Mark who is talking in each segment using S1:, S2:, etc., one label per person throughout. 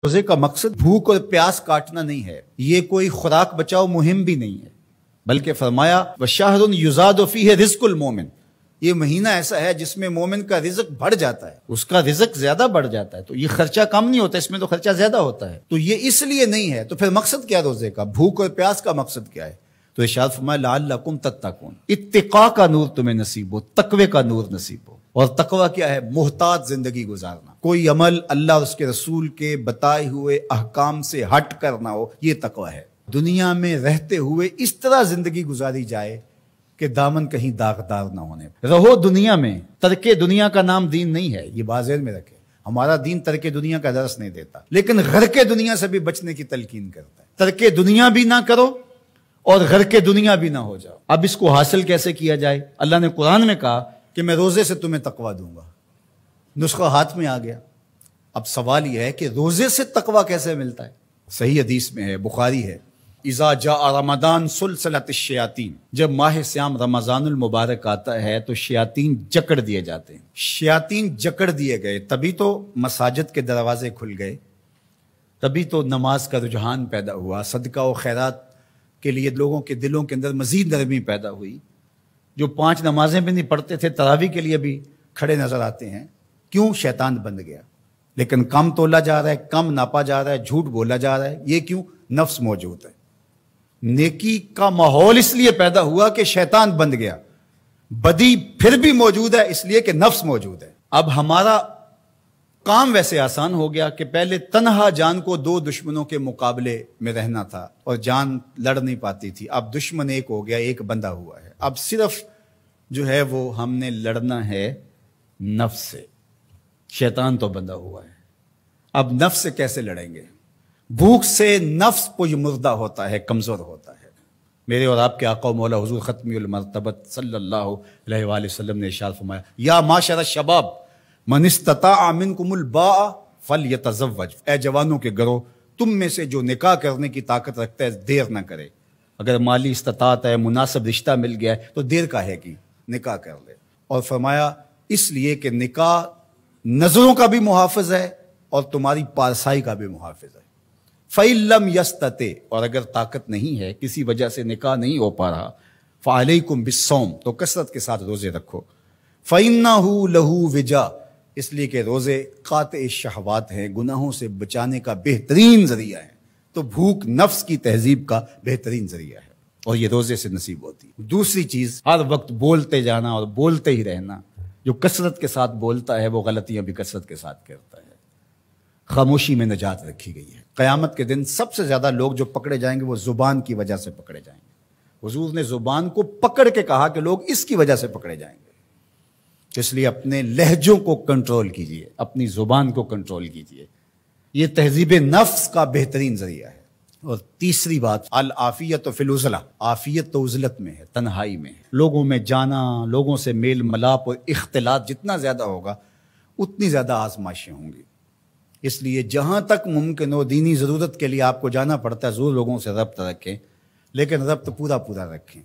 S1: روزے کا مقصد بھوک اور پیاس کاٹنا نہیں ہے، یہ کوئی خوراک بچاؤ مہم بھی نہیں ہے، بلکہ فرمایا وَشَهْرٌ يُزَادُ فِيهِ رِزْقُ الْمُؤْمِنِ، یہ مہینہ ایسا ہے جس میں مومن کا رزق بڑھ جاتا ہے، اس کا رزق زیادہ بڑھ جاتا ہے، تو یہ خرچہ کم نہیں ہوتا، اس میں تو خرچہ زیادہ ہوتا ہے، تو یہ اس لیے نہیں ہے۔ تو پھر مقصد کیا روزے کا؟ بھوک اور پیاس کا مقصد کیا ہے؟ تو ارشاد فرمایا لعلکم تتقون، اتقاء کا نور تمہیں نصیب ہو، تقوی کا نور نصیب ہو۔ اور تقوی کیا ہے؟ محتاط زندگی گزارنا، کوئی عمل اللہ اور اس کے رسول کے بتائے ہوئے احکام سے ہٹ کر نہ ہو، یہ تقوی ہے۔ دنیا میں رہتے ہوئے اس طرح زندگی گزاری جائے کہ دامن کہیں داغدار نہ ہونے۔ رہو دنیا میں، ترک دنیا کا نام دین نہیں ہے، یہ بازیر میں رکھے۔ ہمارا دین ترک دنیا کا درس نہیں دیتا، لیکن غرق دنیا سے بھی بچنے کی تلقین کرتا ہے۔ ترک دنیا بھی نہ کرو اور غرق دنیا بھی نہ ہو جاؤ۔ اب اس کو حاصل کیسے کیا جائے؟ اللہ نے قرآن میں کہا کہ میں روزے سے تمہیں تقوی دوں گا، نسخہ ہاتھ میں آ گیا۔ اب سوال یہ ہے کہ روزے سے تقوی کیسے ملتا ہے؟ صحیح حدیث میں ہے، بخاری ہے، اذا جاء رمضان سلسلت الشیاطین، جب ماہ سیام رمضان المبارک آتا ہے تو شیاطین جکڑ دیے جاتے ہیں۔ شیاطین جکڑ دیے گئے، تبھی تو مساجد کے دروازے کھل گئے، تبھی تو نماز کا رجحان پیدا ہوا، صدقہ و خیرات کے لیے لوگوں کے دلوں کے اندر مزید نرمی پیدا ہوئی۔ جو 5 نمازیں بھی نہیں پڑھتے تھے تراویح کے لیے بھی کھڑے نظر آتے ہیں۔ کیوں؟ شیطان بند گیا۔ لیکن کم تولا جا رہا ہے، کم ناپا جا رہا ہے، جھوٹ بولا جا رہا ہے، یہ کیوں؟ نفس موجود ہے۔ نیکی کا ماحول اس لیے پیدا ہوا کہ شیطان بند گیا، بدی پھر بھی موجود ہے اس لیے کہ نفس موجود ہے۔ اب ہمارا کام ویسے آسان ہو گیا کہ پہلے تنہا جان کو 2 دشمنوں کے مقابلے میں رہنا تھا اور جان لڑ نہیں پاتی تھی، اب دشمن ایک ہو گیا، ایک بندہ ہوا ہے۔ اب صرف جو ہے وہ ہم نے لڑنا ہے نفس سے، شیطان تو بندہ ہوا ہے۔ اب نفس سے کیسے لڑیں گے؟ بھوک سے نفس پوج مردہ ہوتا ہے، کمزور ہوتا ہے۔ میرے اور آپ کے آقا و مولا حضور ختمی المرتبت صلی اللہ علیہ وآلہ وسلم نے ارشاد فرمایا یا معاشر الشباب من استطاع منکم الباء فلیتزوج، اے جوانوں کے گروہ، تم میں سے جو نکاح کرنے کی طاقت رکھتا ہے دیر نہ کرے۔ اگر مالی استطاعت ہے، مناسب رشتہ مل گیا ہے تو دیر کاہے کی، نکاح کر لے۔ اور فرمایا اس لیے کہ نکاح نظروں کا بھی محافظ ہے اور تمہاری پارسائی کا بھی محافظ ہے۔ فَإِن لَمْ يَسْتَطِعْ، اور اگر طاقت نہیں ہے، کسی وجہ سے نکاح نہیں ہو پا رہا، فَعَلَيْكُمْ بِالصَّوْمِ، تو کثرت کے ساتھ روزے رکھو۔ فَإِنَّهُ لَهُ وِجَاء، اس لیے کہ روزے قاطع شہوات ہیں، گناہوں سے بچانے کا بہترین ذریعہ ہے۔ تو بھوک نفس کی تہذیب کا بہترین ذریعہ ہے اور یہ روزے سے نصیب ہوتی ہے۔ دوسری چیز، ہر وقت بولتے جانا اور بولتے ہی رہنا۔ جو کثرت کے ساتھ بولتا ہے وہ غلطیاں بھی کثرت کے ساتھ کرتا ہے۔ خاموشی میں نجات رکھی گئی ہے۔ قیامت کے دن سب سے زیادہ لوگ جو پکڑے جائیں گے وہ زبان کی وجہ سے پکڑے جائیں گے۔ حضور نے زبان کو پکڑ کے کہا کہ لوگ اس کی وجہ سے پکڑے جائیں گے، اس لیے اپنے لہجوں کو کنٹرول کیجئے، اپنی زبان کو کنٹرول کیجئے، یہ تہذیب نفس کا بہترین ذریعہ ہے۔ اور تیسری بات، العافیت فی العزلہ، عافیت تو عزلت میں ہے، تنہائی میں ہے۔ لوگوں میں جانا، لوگوں سے میل ملاپ اور اختلاط جتنا زیادہ ہوگا اتنی زیادہ آزمائشیں ہوں گی۔ اس لیے جہاں تک ممکن ہو دینی ضرورت کے لیے آپ کو جانا پڑتا ہے، ضرور لوگوں سے ربط رکھیں، لیکن ربط پورا رکھیں،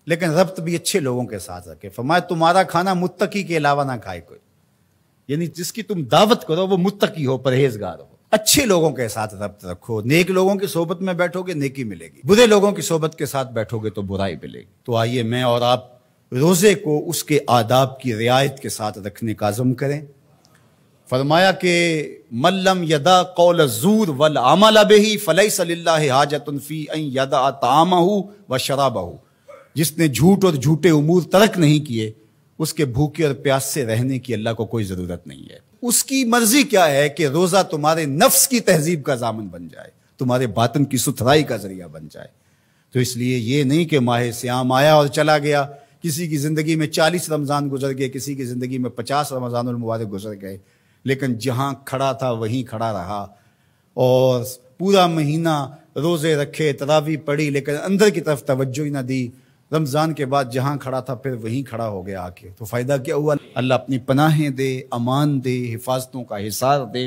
S1: لیکن ربط بھی اچھے لوگوں کے ساتھ رکھیں۔ فرمایا تمہارا کھانا متقی کے علاوہ نہ کھائے کوئی، یعنی جس کی تم دعوت کرو وہ متقی ہو، پرہیزگار ہو۔ اچھے لوگوں کے ساتھ ربط رکھو، نیک لوگوں کی صحبت میں بیٹھو گے نیکی ملے گی، برے لوگوں کی صحبت کے ساتھ بیٹھو گے تو برائی ملے گی۔ تو آئیے میں اور آپ روزے کو اس کے آداب کی رعایت کے ساتھ رکھنے کا عزم کریں۔ فرمایا کہ من لم یدع قول الزور والعمل به فلیس للہ حاجۃ فی ان یدع طعامہ وشرابہ، جس نے جھوٹ اور جھوٹے امور ترک نہیں کیے اس کے بھوکے اور پیاس سے رہنے کی اللہ کو کوئی ضرورت نہیں ہے۔ اس کی مرضی کیا ہے کہ روزہ تمہارے نفس کی تہذیب کا ضامن بن جائے، تمہارے باطن کی ستھرائی کا ذریعہ بن جائے۔ تو اس لیے یہ نہیں کہ ماہ سیام آیا اور چلا گیا، کسی کی زندگی میں 40 رمضان گزر گئے، کسی کی زندگی میں 50 رمضان المبارک گزر گئے، لیکن جہاں کھڑا تھا وہیں کھڑا رہا اور پورا مہینہ روزے رکھے، تراویح پڑھی، لیکن اندر کی طرف توجہ ہی نہ دی۔ رمضان کے بعد جہاں کھڑا تھا پھر وہیں کھڑا ہو گیا آ کے، تو فائدہ کیا ہوا؟ اللہ اپنی پناہیں دے، امان دے، حفاظتوں کا حصار دے۔